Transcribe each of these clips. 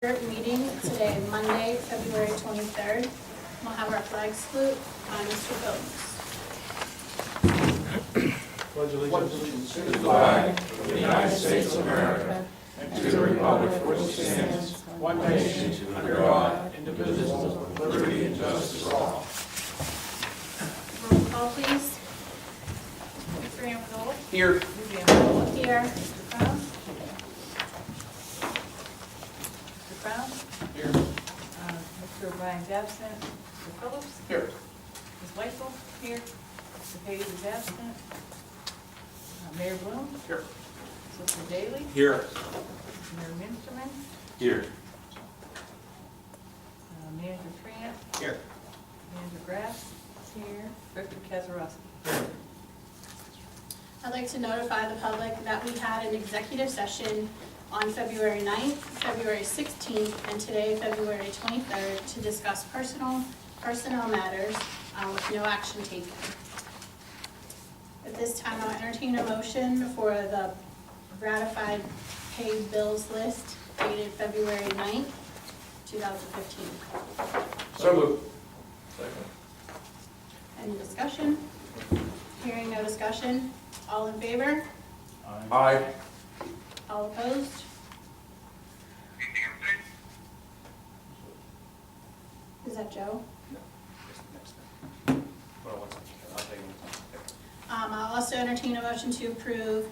Meeting today, Monday, February 23rd. We'll have our flag salute by Mr. Phillips. Pledge allegiance To the flag of the United States of America and to the republic for which it stands, one nation, under God, indivisible, with liberty and justice for all. Roll call, please. Mr. Ambrose. Here. Here. Mr. Crown. Mr. Brown? Here. Mr. O'Brien's absent. Mr. Phillips? Here. Ms. Weissel? Here. Mr. Hayes is absent. Mayor Bloom? Here. Mr. Daly? Here. Mayor Minsterman? Here. Manager Trant? Here. Manager Graff? Here. Director Kezerovsky? I'd like to notify the public that we had an executive session on February 9th, February 16th, and today, February 23rd, to discuss personnel matters with no action taken. At this time, I'll entertain a motion for the ratified paid bills list dated February 9th, 2015. So moved. Any discussion? Hearing no discussion, all in favor? Aye. All opposed? Is that Joe? I'll also entertain a motion to approve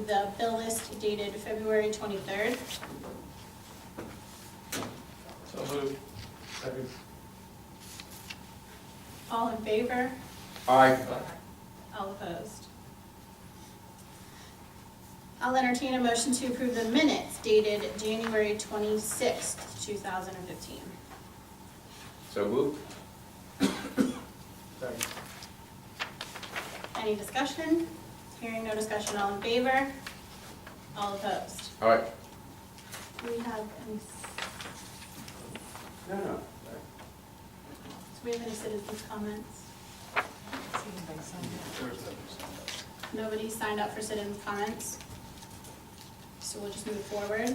the bill list dated February 23rd. So moved. Second. All in favor? Aye. All opposed? I'll entertain a motion to approve the minutes dated January 26th, 2015. So moved. Second. Any discussion? Hearing no discussion, all in favor? All opposed? Aye. Do we have any, No. do we have any citizens' comments? See anybody sign up? Nobody signed up for citizens' comments, so we'll just move forward.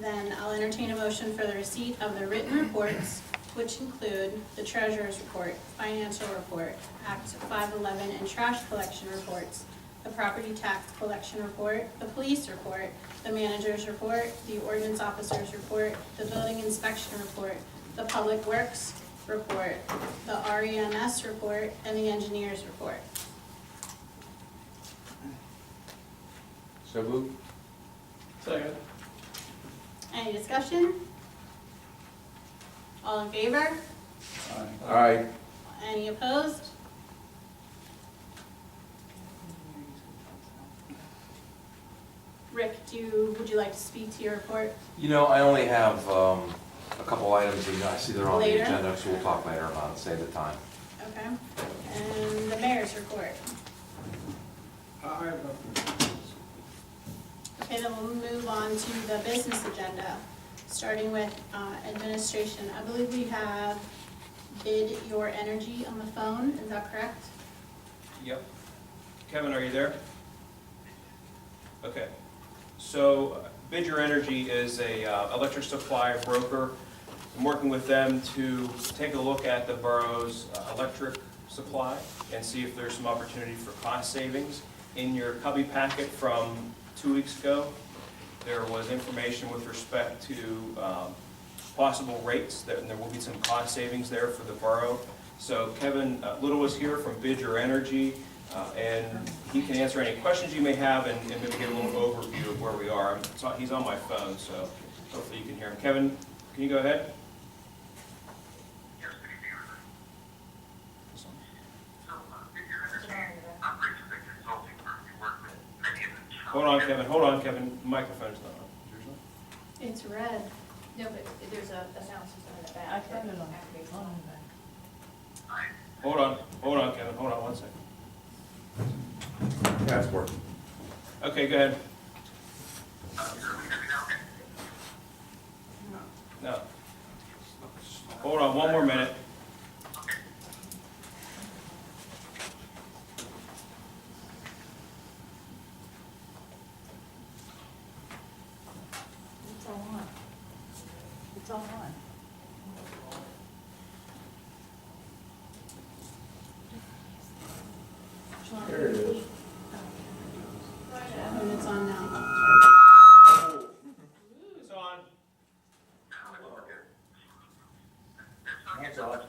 Then I'll entertain a motion for the receipt of the written reports, which include the treasurer's report, financial report, Act 511 and trash collection reports, the property tax collection report, the police report, the manager's report, the ordinance officer's report, the building inspection report, the public works report, the REMS report, and the engineer's report. So moved. Second. Any discussion? All in favor? Aye. Any opposed? Rick, would you like to speak to your report? You know, I only have a couple items, and I see they're on the Later? agenda, so we'll talk later about it, save the time. Okay. And the mayor's report. I have Okay, then we'll move on to the business agenda, starting with administration. I believe we have Bid Your Energy on the phone, is that correct? Yep. Kevin, are you there? Okay. So Bid Your Energy is a electric supply broker. I'm working with them to take a look at the borough's electric supply and see if there's some opportunity for cost savings. In your cubby packet from 2 weeks ago, there was information with respect to possible rates, and there will be some cost savings there for the borough. So Kevin Little is here from Bid Your Energy, and he can answer any questions you may have and maybe give a little overview of where we are. He's on my phone, so hopefully you can hear him. Kevin, can you go ahead? Hold on, Kevin. Hold on, Kevin. The microphone's not on. Is yours on? It's red. No, but there's a sound system in the back. I turned it on. Activates On it. and back. Hold on. Hold on, Kevin. Hold on 1 second. That's working. Okay, go ahead. No. Hold on 1 more minute. It's all on. It's all online. There it is. And it's on now. It's on. That's odd.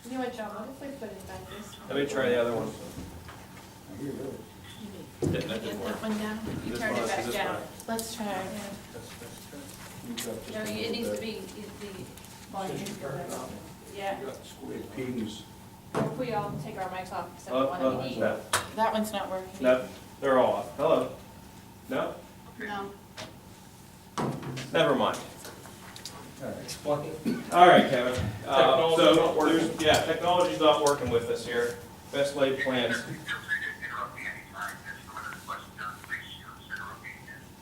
You know what, John, what if we put it back this way? Let me try the other one. Here it is. That Get didn't work. that one down? You This turned one, it back this down. one. Let's try it again. You got just No, a it little needs to bit. be, yeah, You got squid peas. if we all take our mics off except the Oh, one oh, we need. no, That one's not working. no, they're all off. Hello? No? No. Never mind. Explain. All right, Kevin. Technology's not working. Yeah, technology's not working with us here. Best laid plans.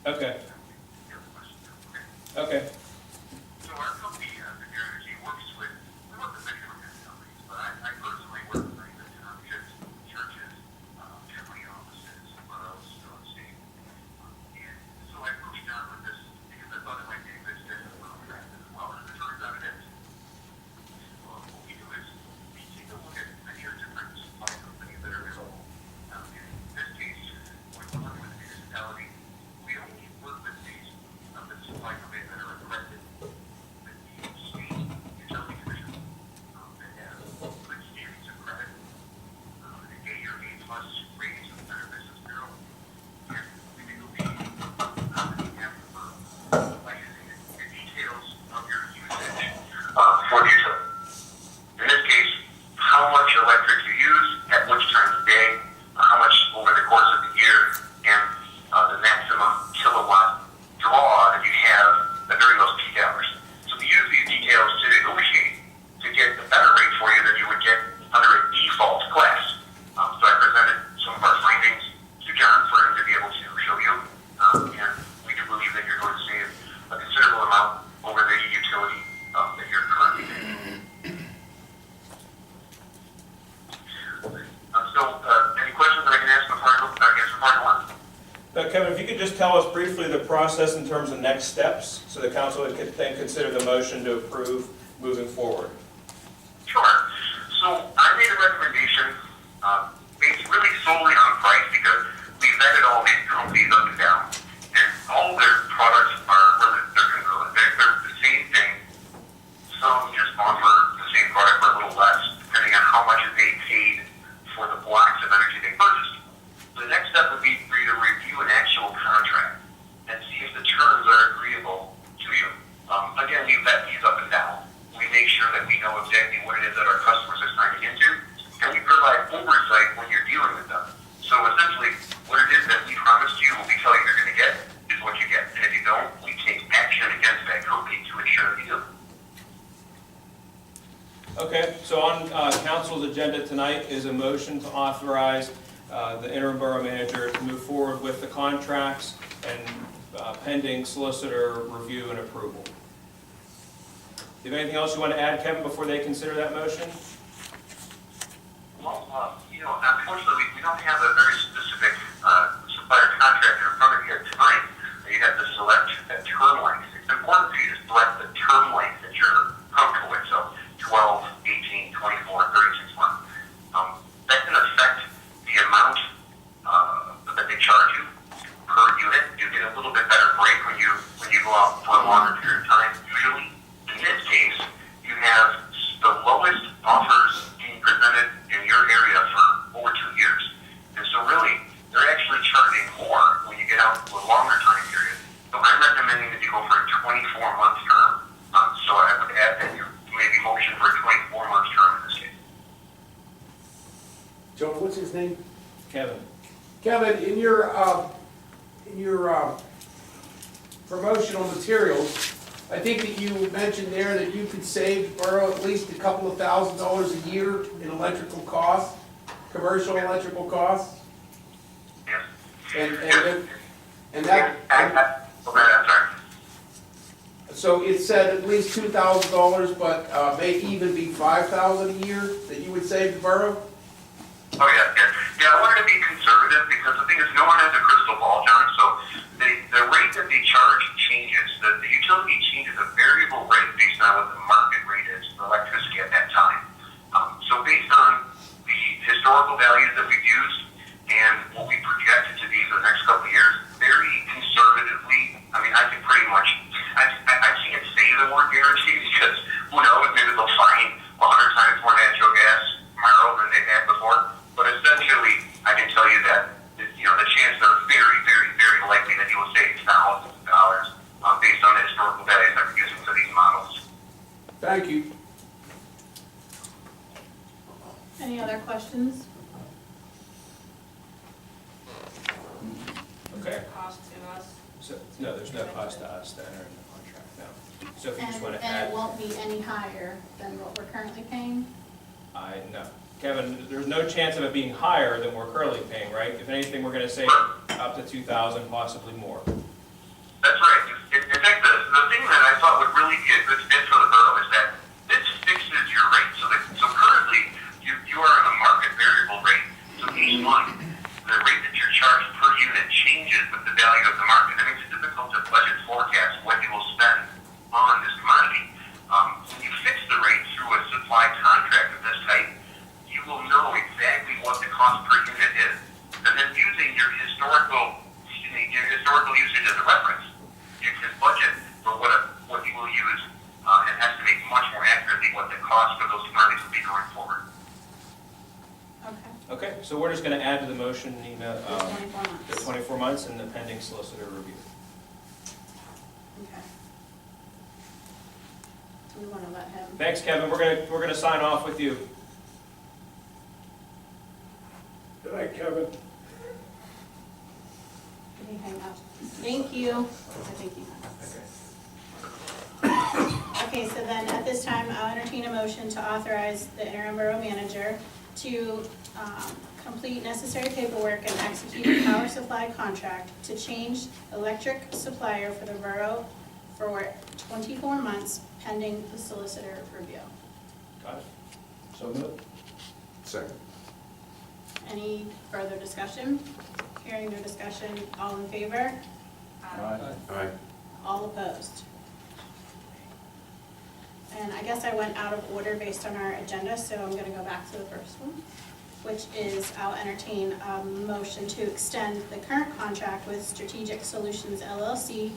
Okay, okay. So our company, Victor Energy, works with, we work with many different companies, but I personally work with private townships, churches, family offices, boroughs, state. And so I approached John with this because I thought it might be a good fit for contract as well, and it turns out it is. What we do is we take a look at many of the different supply companies that are available. In this case, we're working with the municipality. We only work with these the supply companies that are accredited with the state utility commission that have good standings of credit, an A or A plus ratings from the Better Business Bureau, and we negotiate by using the details of your usage for the utility. In this case, how much electric you use at which time of day, how much over the course of the year, and the maximum kilowatt draw that you have during those peak hours. So we use these details to negotiate to get a better rate for you than you would get under a default class. So I presented some of our findings to John for him to be able to show you. And we do believe that you're going to save a considerable amount over the utility that you're currently paying. Any questions that I can ask before I answer part one? Kevin, if you could just tell us briefly the process in terms of next steps, so the council could then consider the motion to approve moving forward. Sure. So I made a recommendation based really solely on price because we vetted all these companies up and down, and all their products are really they're congruent. They're the same thing. Some just offer the same product for a little less, depending on how much they paid for the blocks of energy they purchased. The next step would be for you to review an actual contract and see if the terms are agreeable to you. Again, we vet these up and down. We make sure that we know exactly what it is that our customers are signing into, and we provide oversight when you're dealing with them. So essentially, what it is that we promised you, what we tell you you're going to get, is what you get. And if you don't, we take action against that company to ensure that you do. Okay, so on council's agenda tonight is a motion to authorize the interim borough manager to move forward with the contracts and pending solicitor review and approval. Do you have anything else you want to add, Kevin, before they consider that motion? Well, unfortunately, we don't have a very specific supplier contract in front of you tonight. You have to select a term length. It's important for you to select the term length that you're comfortable with, so 12, 18, 24, 36 months. That can affect the amount that they charge you per unit. You get a little bit better break when you go out for a longer period of time. Usually, in this case, you have the lowest offers being presented in your area for over 2 years. And so really, they're actually charging more when you get out to a longer time period. So I'm recommending that you go for a 24-month term. So I would add that you maybe motion for a 24-month term in this case. Joe, what's his name? Kevin? Kevin, in your promotional materials, I think that you mentioned there that you could save the borough at least a couple of $1,000s a year in electrical costs, commercial electrical costs. Yes. And that, Okay, I'm sorry. so it said at least $2,000, but may even be $5,000 a year that you would save the borough? Oh, yeah, I wanted to be conservative because the thing is no one has a crystal ball, John, so the rate that they charge changes. The utility changes a variable rate the word guarantee because who knows, maybe they'll find 100 times more natural gas tomorrow than they had before. But essentially, I can tell you that, you know, the chances are very, very, very likely that you will save thousands of dollars based on the historical data that we're using for these models. Thank you. Any other questions? Okay. Cost to us. So, no, there's no cost to us to enter in the contract, no. So if you just And, want to and add, it won't be any higher than what we're currently paying? no. Kevin, there's no chance of it being higher than we're currently paying, right? If anything, we're gonna save up to 2,000, possibly more. That's right. In fact, the thing that I thought would really be a good fit for the borough is that this fixes your rate. So currently, you are on a market variable rate. So each month, the rate that you're charged per unit changes with the value of the market. It makes it difficult to budget forecast what you will spend on this commodity. When you fix the rate through a supply contract of this type, you will know exactly what the cost per unit is. And then using your historical usage as a reference, you can budget for what you will use and estimate much more accurately what the cost for those commodities will be going forward. Okay, Okay, so we're just gonna add to the motion, Nina, 24 months. the 24 months and the pending solicitor review. Okay. Do we want to let him? Thanks, Kevin, we're gonna sign off with you. Good night, Kevin. Did he hang up? Thank you. I think he has. Okay, so then at this time, I'll entertain a motion to authorize the interim borough manager to complete necessary paperwork and execute a power supply contract to change electric supplier for the borough for 24 months pending the solicitor review. Got it? So moved. Second. Any further discussion? Hearing no discussion, all in favor? Aye. Aye. All opposed? And I guess I went out of order based on our agenda, so I'm gonna go back to the first one, which is I'll entertain a motion to extend the current contract with Strategic Solutions LLC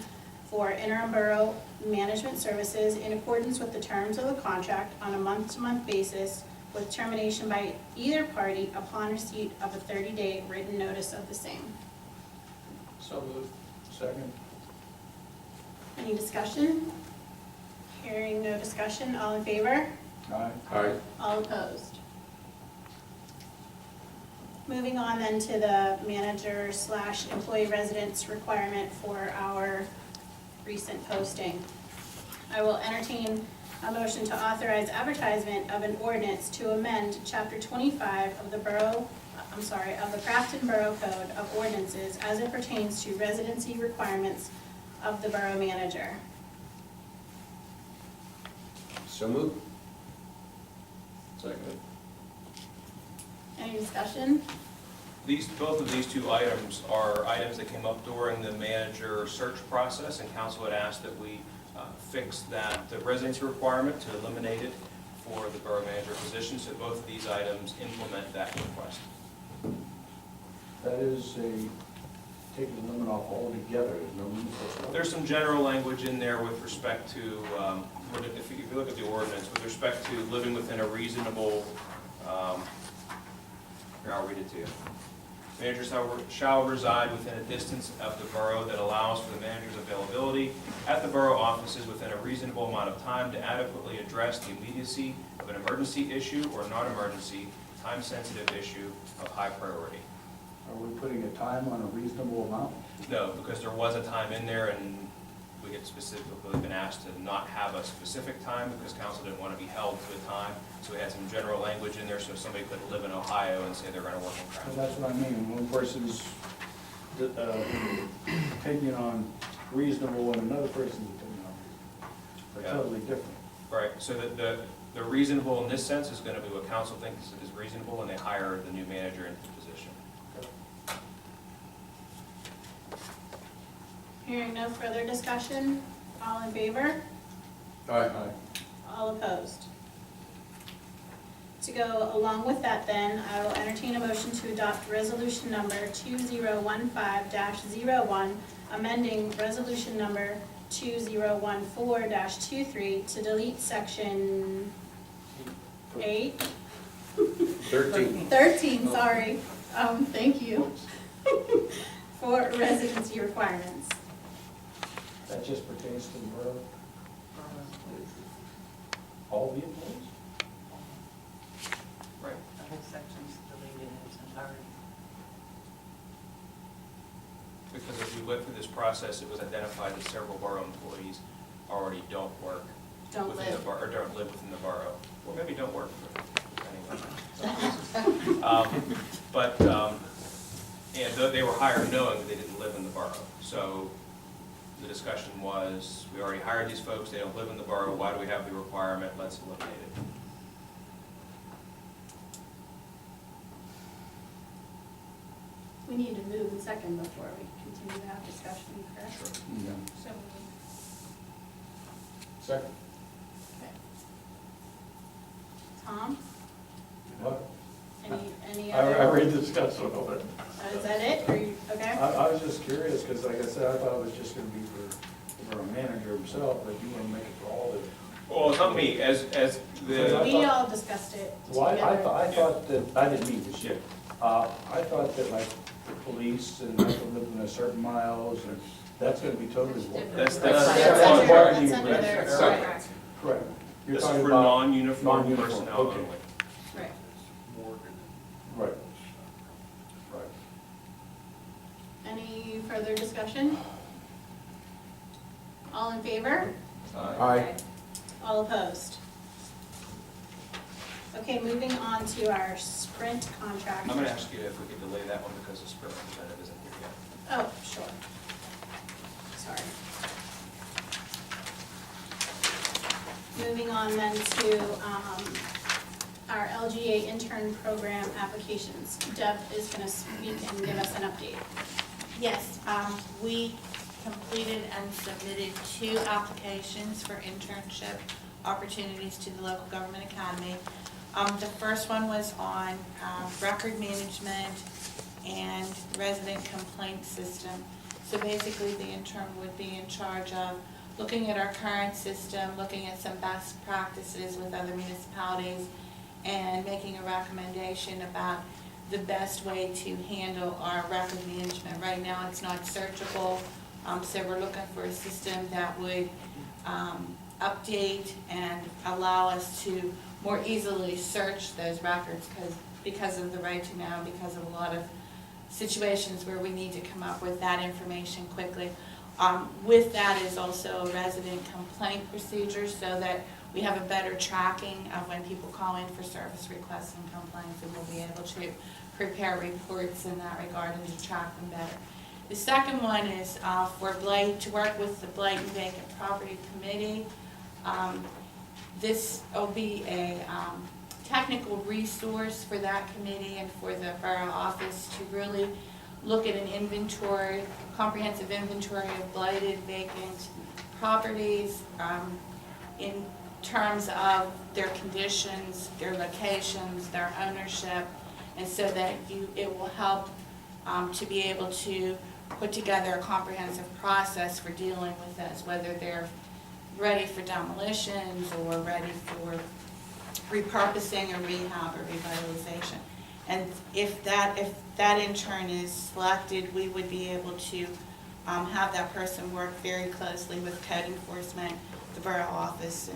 for interim borough management services in accordance with the terms of the contract on a month-to-month basis with termination by either party upon receipt of a 30-day written notice of the same. So moved. Second. Any discussion? Hearing no discussion, all in favor? Aye. Aye. All opposed? Moving on then to the manager/employee residence requirement for our recent posting. I will entertain a motion to authorize advertisement of an ordinance to amend Chapter 25 of the Grafton Borough Code of Ordinances as it pertains to residency requirements of the borough manager. So moved. Second. Any discussion? Both of these two items are items that came up during the manager search process, and council had asked that we fix the residency requirement to eliminate it for the borough manager position, so both of these items implement that request. That is taking the limit off altogether, there's no need for stuff. There's some general language in there with respect to, if you look at the ordinance, with respect to living within a reasonable, here, I'll read it to you. Managers shall reside within a distance of the borough that allows for the manager's availability at the borough offices within a reasonable amount of time to adequately address the immediacy of an emergency issue or non-emergency, time-sensitive issue of high priority. Are we putting a time on a reasonable amount? No, because there was a time in there, and we had specifically been asked to not have a specific time because council didn't want to be held to a time. So we had some general language in there so somebody could live in Ohio and say they're going to work in Well, Grafton. that's what I mean, one person's opinion on reasonable and another person's opinion on reasonable. They're Yeah. totally different. Right, so the reasonable in this sense is going to be what council thinks is reasonable, and they hire the new manager into the position. Hearing no further discussion, all in favor? Aye. All opposed? To go along with that then, I will entertain a motion to adopt resolution number 2015-01, amending resolution number 2014-23 to delete section 8, 13. 13, sorry. Thank you. For residency requirements. That just pertains to the borough, all the employees? Right. The whole section's deleted in its entirety. Because as we went through this process, it was identified that several borough employees already don't work Don't within the live. borough, or don't live within the borough, or maybe don't work, anyway. And they were hired knowing that they didn't live in the borough. So the discussion was, we already hired these folks, they don't live in the borough, why do we have the requirement? Let's eliminate it. We need to move and second before we continue to have discussion, correct? Sure. Yeah. So Second. Tom, What? any I other? read the discussion of it. Is that it? Are you, okay? I was just curious, because like I said, I thought it was just gonna be for a manager himself, but you wanna make it for all the. Well, it's not me, as the, We all discussed it Well, I together. thought that, I didn't mean to shit. I thought that like the police and have to live within a certain miles, and that's gonna be totally. That's That's part under, of the that's under their, agreement. right, Correct. You're this is talking for about, non-uniform non-uniform, personnel okay. only. right. right. Right. Any further discussion? All in favor? Aye. All opposed? Okay, moving on to our Sprint contract. I'm gonna ask you if we could delay that one because the Sprint representative isn't here yet. Oh, sure. Sorry. Moving on then to our LGA intern program applications. Deb is going to speak and give us an update. Yes, we completed and submitted 2 applications for internship opportunities to the local government academy. The first one was on record management and resident complaint system. So basically, the intern would be in charge of looking at our current system, looking at some best practices with other municipalities, and making a recommendation about the best way to handle our record management. Right now, it's not searchable, so we're looking for a system that would update and allow us to more easily search those records, because of the right to know, because of a lot of situations where we need to come up with that information quickly. With that is also a resident complaint procedure, so that we have a better tracking of when people call in for service requests and complaints, and we'll be able to prepare reports in that regard and to track them better. The second one is for Blight, to work with the Blight and Vacant Property Committee. This will be a technical resource for that committee and for the borough office to really look at an inventory, comprehensive inventory of blighted, vacant properties in terms of their conditions, their locations, their ownership, and so that it will help to be able to put together a comprehensive process for dealing with this, whether they're ready for demolitions or ready for repurposing or rehab or revitalization. And if that intern is selected, we would be able to have that person work very closely with code enforcement, the borough office,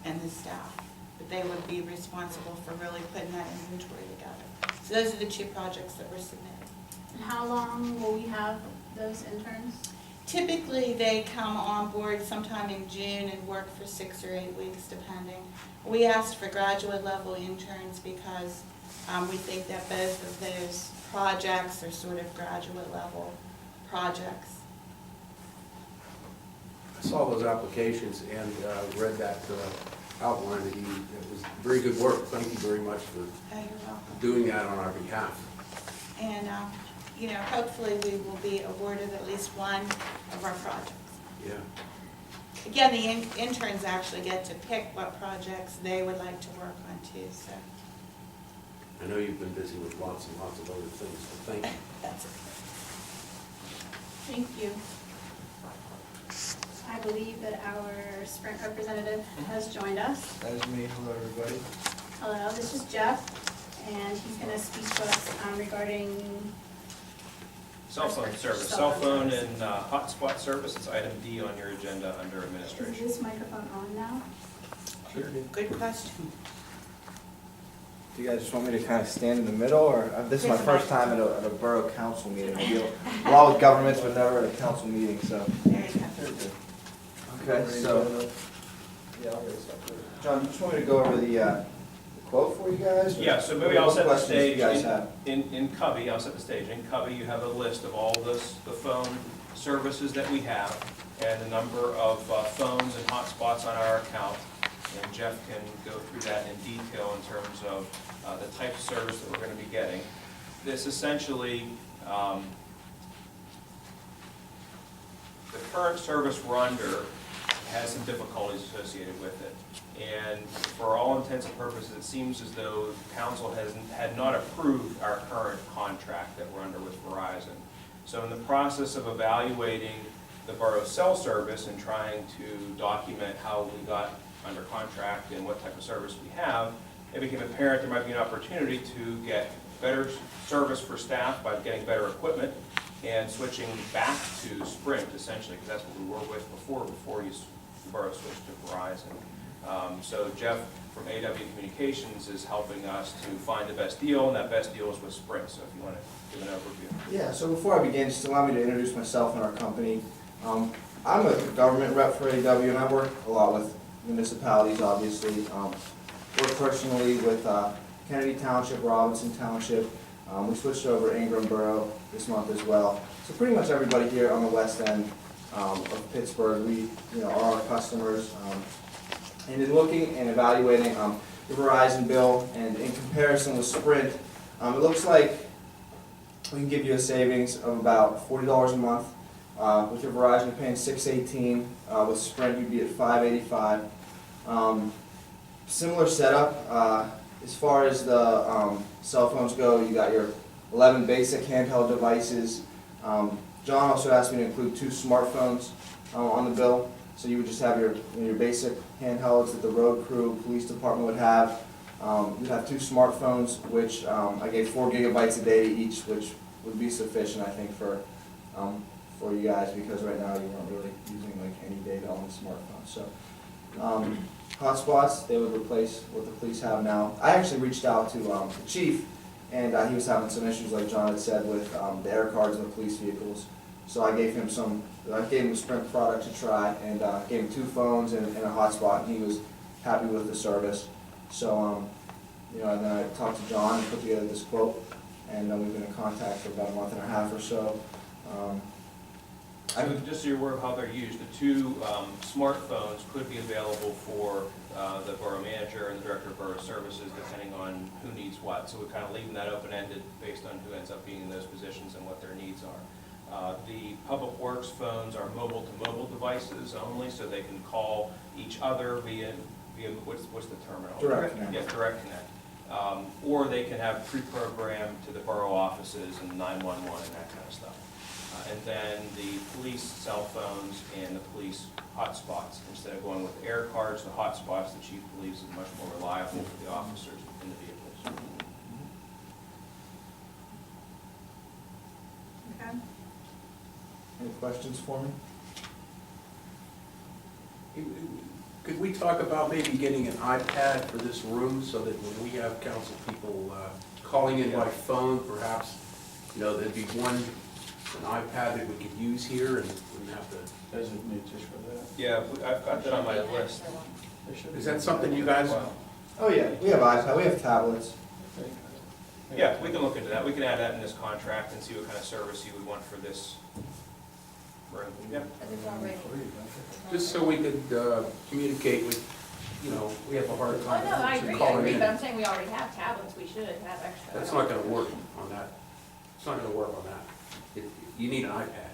and the staff. But they would be responsible for really putting that inventory together. So those are the 2 projects that were submitted. And how long will we have those interns? Typically, they come on board sometime in June and work for 6 or 8 weeks, depending. We asked for graduate level interns because we think that both of those projects are sort of graduate level projects. I saw those applications and read that outline that it was very good work. Thank you very much for Oh, you're welcome. doing that on our behalf. And, hopefully we will be awarded at least one of our projects. Yeah. Again, the interns actually get to pick what projects they would like to work on too, so I know you've been busy with lots and lots of other things, but thank you. that's it. Thank you. I believe that our Sprint representative has joined us. That's me. Hello, everybody. Hello, this is Jeff, and he's gonna speak to us regarding, Cell phone service, Cell cell phone phone and hotspot service, it's item D on your agenda under is administration. this microphone on now? Good question. Do you guys just want me to kind of stand in the middle, or this is my first time at a borough council meeting? I deal a lot with governments, but never at a council meeting, so. There you go. Okay, so, John, you just want me to go over the quote for you guys? or Yeah, so maybe I'll what set the questions do stage. you guys have? In Covey, I'll set the stage. In Covey, you have a list of all the phone services that we have and the number of phones and hotspots on our account. And Jeff can go through that in detail in terms of the type of service that we're going to be getting. This essentially, the current service we're under has some difficulties associated with it. And for all intents and purposes, it seems as though council had not approved our current contract that we're under with Verizon. So in the process of evaluating the borough's cell service and trying to document how we got under contract and what type of service we have, it became apparent there might be an opportunity to get better service for staff by getting better equipment and switching back to Sprint essentially, because that's what we were with before the borough switched to Verizon. So Jeff from AW Communications is helping us to find the best deal, and that best deal is with Sprint. So if you want to give an overview. Yeah, so before I begin, just allow me to introduce myself and our company. I'm a government rep for AW, and I work a lot with municipalities, obviously. Work personally with Kennedy Township, Robinson Township. We switched over to Ingram Borough this month as well. So pretty much everybody here on the west end of Pittsburgh, we are our customers. And in looking and evaluating the Verizon bill, and in comparison with Sprint, it looks like we can give you a savings of about $40 a month. With your Verizon, you're paying $618. With Sprint, you'd be at $585. Similar setup. As far as the cell phones go, you got your 11 basic handheld devices. John also asked me to include 2 smartphones on the bill. So you would just have your basic handhelds that the road crew, police department would have. You'd have 2 smartphones, which I gave 4 gigabytes a day each, which would be sufficient, I think, for you guys, because right now you weren't really using like any data on the smartphone. So hotspots, they would replace what the police have now. I actually reached out to the chief, and he was having some issues, like John had said, with the air cards in the police vehicles. So I gave him a Sprint product to try, and gave him 2 phones and a hotspot, and he was happy with the service. So, and then I talked to John and put together this quote, and we've been in contact for about a month and a half or so. So just so you're aware of how they're used, the 2 smartphones could be available for the borough manager and the director of borough services, depending on who needs what. So we're kind of leaving that open-ended based on who ends up being in those positions and what their needs are. The public works phones are mobile-to-mobile devices only, so they can call each other via what's the terminal? Direct Connect. Yeah, Direct Connect. Or they can have pre-programmed to the borough offices and 911 and that kind of stuff. And then the police cell phones and the police hotspots. Instead of going with air cards, the hotspots, the chief believes is much more reliable for the officers in the vehicles. Okay. Any questions for me? Could we talk about maybe getting an iPad for this room so that when we have council people calling in by phone, perhaps, there'd be an iPad that we could use here and wouldn't have to. Designate just for that. Yeah, I've got that on my list. Is that something you guys? Oh yeah, we have iPad, we have tablets. Yeah, we can look into that. We can add that in this contract and see what kind of service you would want for this room. Yeah. Just so we could communicate with, we have a hard Oh, time no, I agree, calling in. but I'm saying we already have tablets, we should have extra. That's not gonna work on that. It's not gonna work on that. You need an iPad.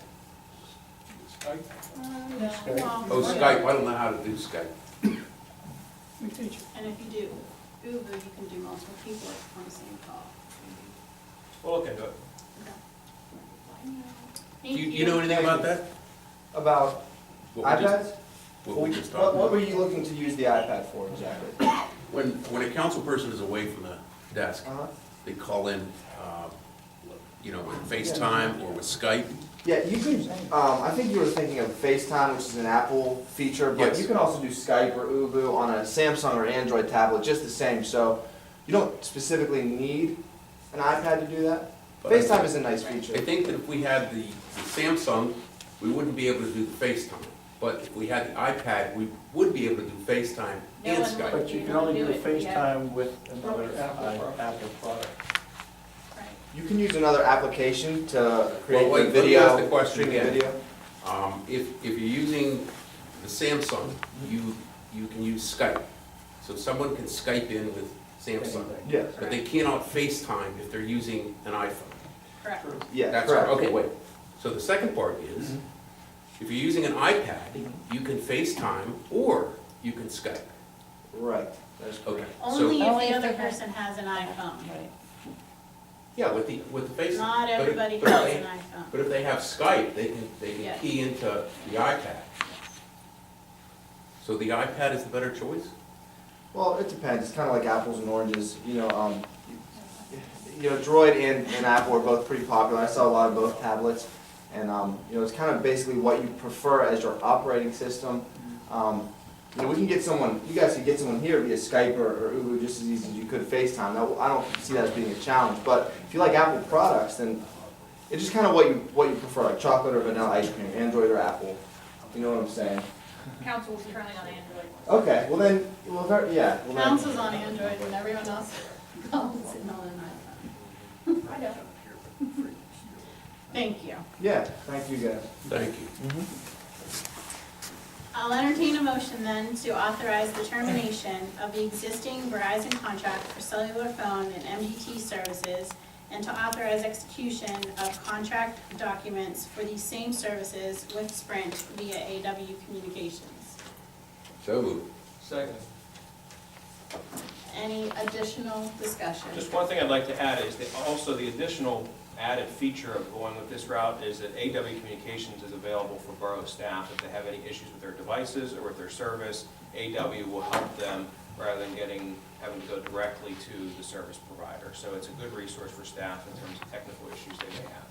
Oh, Skype, I don't know how to do Skype. We teach you. And if you do Uber, you can do multiple people on the same call. We'll look into it. Okay. Do you know anything about that? About What we just- iPads? What we just What talked were about. you looking to use the iPad for exactly? When a council person is away from the desk, Uh-huh. they call in, with FaceTime or with Skype. Yeah, you can, I think you were thinking of FaceTime, which is an Apple feature, but Yes. you can also do Skype or Ubu on a Samsung or Android tablet, just the same, so you don't specifically need an iPad to do that. But I FaceTime think- is a nice feature. I think that if we had the Samsung, we wouldn't be able to do the FaceTime. But if we had the iPad, we would be able to do FaceTime No and one Skype. would. But you can only do Do it, yeah. FaceTime with another Apple product. Right. You can use another application to create Well, wait, the let me video, ask the question streaming again. video. If you're using the Samsung, you can use Skype. So someone can Skype in with Samsung, Yes. but they cannot FaceTime if they're using an iPhone. Correct. Yeah, That's correct. Okay, wait. So the second part is, if you're using an iPad, you can FaceTime or you can Skype. Right, that's Okay. correct. Only So, if Only the if other they have- person has an iPhone. yeah, with the FaceTime. Not But if- everybody but if has they- an iPhone. But if they have Skype, they Yeah. can key into the iPad. So the iPad is the better choice? Well, it depends, it's kinda like apples and oranges, Droid and Apple are both pretty popular, I saw a lot of both tablets. And, it's kind of basically what you prefer as your operating system. We can get someone, you guys can get someone here via Skype or Ubu just as easy as you could FaceTime. Now, I don't see that as being a challenge, but if you like Apple products, then it's just kind of what you prefer, like chocolate or vanilla ice cream, Android or Apple. You know what I'm saying? Council is currently on Android. Okay, well then, yeah. Well then- Council's on Android and everyone else calls it on an iPhone. I know. Thank you. Yeah, thank you guys. Thank you. I'll entertain a motion then to authorize the termination of the existing Verizon contract for cellular phone and MDT services and to authorize execution of contract documents for these same services with Sprint via AW Communications. So moved. Second. Any additional discussion? Just one thing I'd like to add is that also the additional added feature of going with this route is that AW Communications is available for borough staff if they have any issues with their devices or with their service. AW will help them rather than having to go directly to the service provider. So it's a good resource for staff in terms of technical issues they may have.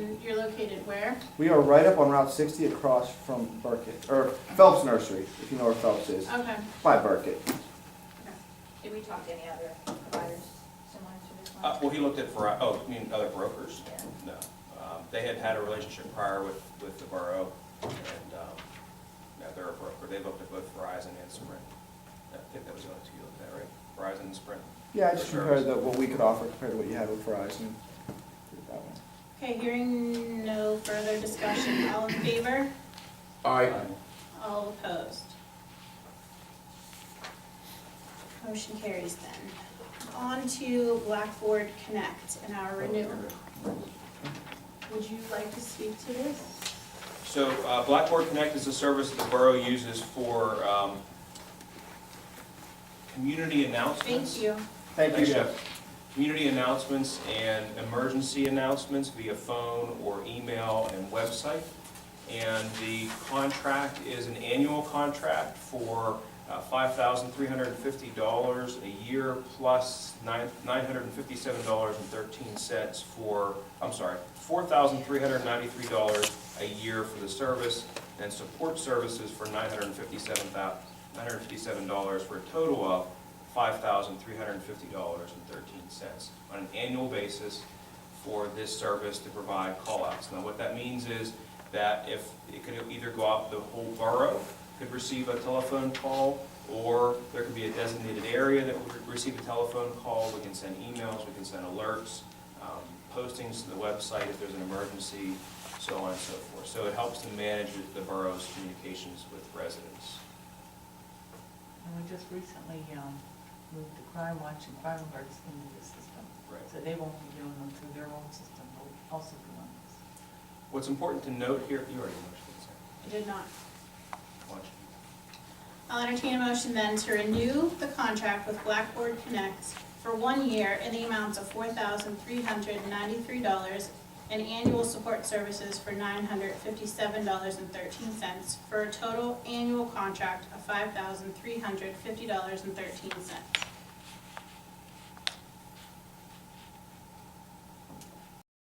And you're located where? We are right up on Route 60 across from Burkett, or Phelps Nursery, if you know where Phelps is, Okay. by Burkett. Did we talk to any other providers similar to this one? Well, he looked at, you mean other brokers? Yeah. No. They had a relationship prior with the borough, and, yeah, they're a broker. They looked at both Verizon and Sprint. I think that was the only two you looked at, right? Verizon and Sprint. Yeah, I just For compared service. what we could offer compared to what you have with Verizon. Did it that way. Okay, hearing no further discussion. All in favor? Aye. All opposed? Motion carries then. On to Blackboard Connect and our renewal. Would you like to speak to this? So Blackboard Connect is a service that the borough uses for community announcements. Thank you. Thank you, Thanks, Jeff. Jeff. Community announcements and emergency announcements via phone or email and website. And the contract is an annual contract for $5,350 a year plus $957.13 for, $4,393 a year for the service, and support services for $957 for a total of $5,350.13 on an annual basis for this service to provide call-outs. Now, what that means is that if it could either go out, the whole borough could receive a telephone call, or there could be a designated area that would receive a telephone call. We can send emails, we can send alerts, postings to the website if there's an emergency, so on and so forth. So it helps to manage the borough's communications with residents. And we just recently moved the Crime Watch and Crime Alerts into the system. Right. So they won't be doing them through their own system, they'll also be on this. What's important to note here, you already mentioned it, I did not. Watch. I'll entertain a motion then to renew the contract with Blackboard Connect for 1 year in the amount of $4,393 and annual support services for $957.13, for a total annual contract of $5,350.13.